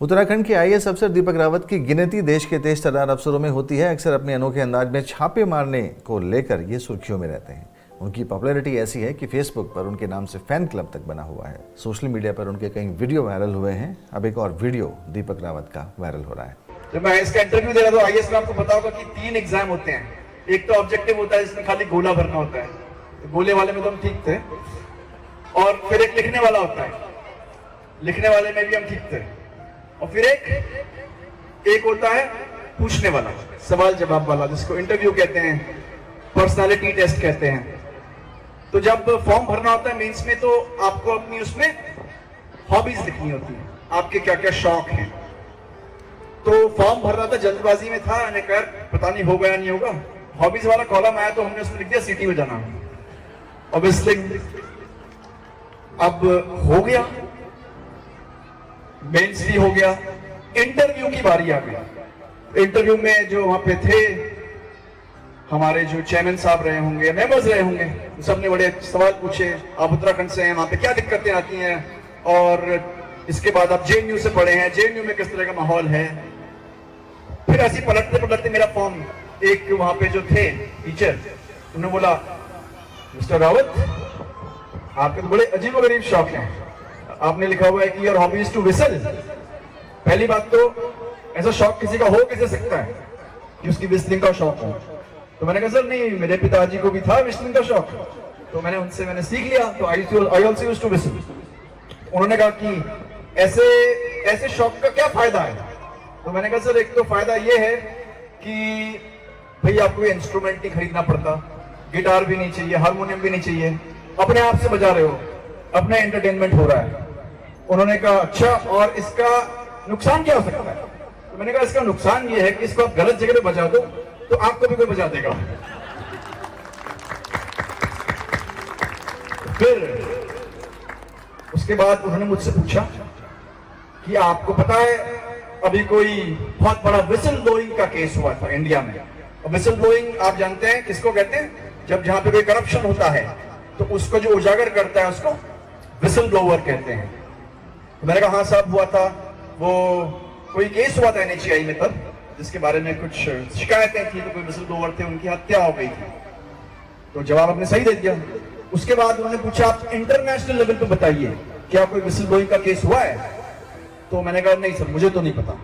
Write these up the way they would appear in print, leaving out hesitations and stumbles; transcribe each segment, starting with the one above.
उत्तराखंड के आईएएस अफसर दीपक रावत की गिनती देश के तेज तर्रार अफसरों में होती है। अक्सर अपने अनोखे अंदाज में छापे मारने को लेकर ये सुर्खियों में रहते हैं। उनकी पॉपुलैरिटी ऐसी है कि फेसबुक पर उनके नाम से फैन क्लब तक बना हुआ है। सोशल मीडिया पर उनके कई वीडियो वायरल हुए हैं। अब एक और वीडियो दीपक रावत का वायरल हो रहा है। जब मैं इसका इंटरव्यू दे रहा था आईएएस में, आपको पता होगा कि 3 एग्जाम होते हैं। एक तो ऑब्जेक्टिव होता है जिसमें खाली गोला भरना होता है, तो गोले वाले में तो हम ठीक थे। और फिर एक लिखने वाला होता है, लिखने वाले में भी हम ठीक थे। और फिर एक होता है पूछने वाला, सवाल जवाब वाला, जिसको इंटरव्यू कहते हैं, पर्सनालिटी टेस्ट कहते हैं। तो जब फॉर्म भरना होता है मेंस में, तो आपको अपनी उसमें हॉबीज लिखनी होती है, आपके क्या क्या शौक हैं। तो फॉर्म भर रहा था, जल्दबाजी में था, मैंने कहा पता नहीं होगा या नहीं होगा। हॉबीज वाला कॉलम आया तो हमने उसमें लिख दिया सिटी बजाना। ऑब्वियसली अब हो गया, मेंस भी हो गया, इंटरव्यू की बारी आ गई। इंटरव्यू में जो वहां पे थे हमारे जो चेयरमैन साहब रहे होंगे, मेंबर्स रहे होंगे, सबने बड़े सवाल पूछे। आप उत्तराखंड से हैं, वहां पे क्या दिक्कतें आती हैं, और इसके बाद आप जेएनयू से पढ़े हैं, जेएनयू में किस तरह का माहौल है। फिर ऐसी पलटते पलटते मेरा फॉर्म, एक वहां पे जो थे टीचर, उन्होंने बोला, मिस्टर रावत, आपके तो बड़े अजीब व गरीब शौक हैं। आपने लिखा हुआ है कि your hobby is to whistle. पहली बात तो ऐसा शौक किसी का हो कैसे सकता है कि उसकी विस्लिंग का शौक हो। तो मैंने कहा सर नहीं, मेरे पिताजी को भी था विस्लिंग का शौक, तो मैंने सीख लिया। तो I also used to whistle. उन्होंने कहा कि ऐसे शौक का क्या फायदा है। तो मैंने कहा सर एक तो फायदा ये है कि भाई आपको इंस्ट्रूमेंट नहीं खरीदना पड़ता, गिटार भी नहीं चाहिए, हारमोनियम भी नहीं चाहिए, अपने आप से बजा रहे हो, अपना एंटरटेनमेंट हो रहा है। उन्होंने कहा अच्छा, और इसका नुकसान क्या हो सकता है। तो मैंने कहा इसका नुकसान ये है कि इसको आप गलत जगह पे बजा दो तो आपको भी कोई बजा देगा। फिर उसके बाद उन्होंने मुझसे पूछा कि आपको पता है अभी कोई बहुत बड़ा विसल ब्लोइंग का केस हुआ था इंडिया में। और विसल ब्लोइंग आप जानते हैं किसको कहते हैं, जब जहां पे कोई करप्शन होता है तो उसको जो उजागर करता है उसको विसल ब्लोअर कहते हैं। तो मैंने कहा हाँ साहब हुआ था, वो कोई केस हुआ था एनएचआई में तब, जिसके बारे में कुछ शिकायतें थी, तो कोई विसल ब्लोअर थे, उनकी हत्या हो गई थी। तो जवाब आपने सही दे दिया। उसके बाद उन्होंने पूछा आप इंटरनेशनल लेवल पे बताइए क्या कोई विसल ब्लोइंग का केस हुआ है। तो मैंने कहा नहीं सर मुझे तो नहीं पता।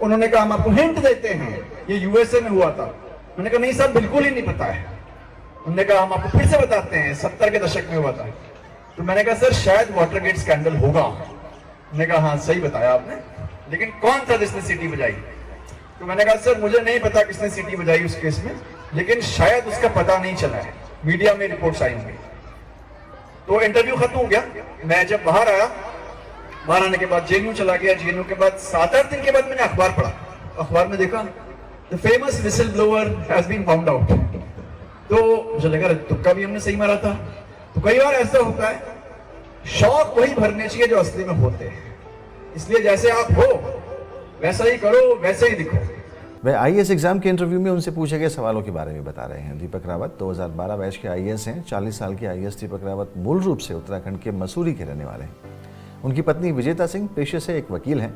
उन्होंने कहा हम आपको हिंट देते हैं, ये यूएसए में हुआ था। मैंने कहा नहीं सर बिल्कुल ही नहीं पता है। उन्होंने कहा हम आपको फिर से बताते हैं, 70 के दशक में हुआ था। तो मैंने कहा सर शायद वाटरगेट स्कैंडल होगा। उन्होंने कहा हाँ सही बताया आपने, लेकिन कौन था जिसने सीटी बजाई। तो मैंने कहा सर मुझे नहीं पता किसने सीटी बजाई उस केस में, लेकिन शायद उसका पता नहीं चला है, मीडिया में रिपोर्ट्स आई होंगी। तो इंटरव्यू खत्म हो गया। मैं जब बाहर आया, बाहर आने के बाद जेएनयू चला गया। जेएनयू के बाद 7-8 दिन के बाद मैंने अखबार पढ़ा। अखबार में देखा the famous whistleblower has been found out. तो मुझे लगा तुक्का भी हमने सही मारा था। तो कई बार ऐसा होता है, शौक वही भरने चाहिए जो असली में होते हैं। इसलिए जैसे आप हो वैसा ही करो, वैसे ही दिखो। वह आईएएस एग्जाम के इंटरव्यू में उनसे पूछे गए सवालों के बारे में बता रहे हैं। दीपक रावत 2012 बैच के आईएएस हैं। 40 साल के आईएएस दीपक रावत मूल रूप से उत्तराखंड के मसूरी के रहने वाले हैं। उनकी पत्नी विजेता सिंह पेशे से एक वकील हैं।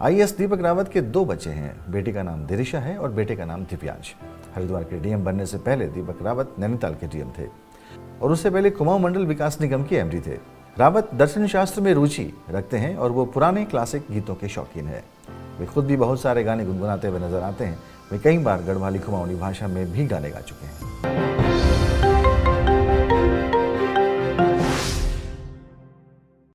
आईएएस दीपक रावत के 2 बच्चे हैं। बेटी का नाम दिरिशा है और बेटे का नाम दिव्यांश। हरिद्वार के डीएम बनने से पहले दीपक रावत नैनीताल के डीएम थे और उससे पहले कुमाऊं मंडल विकास निगम के एमडी थे। रावत दर्शन शास्त्र में रुचि रखते हैं और वो पुराने क्लासिक गीतों के शौकीन है। वे खुद भी बहुत सारे गाने गुनगुनाते हुए नजर आते हैं। वे कई बार गढ़वाली कुमाऊनी भाषा में भी गाने गा चुके हैं।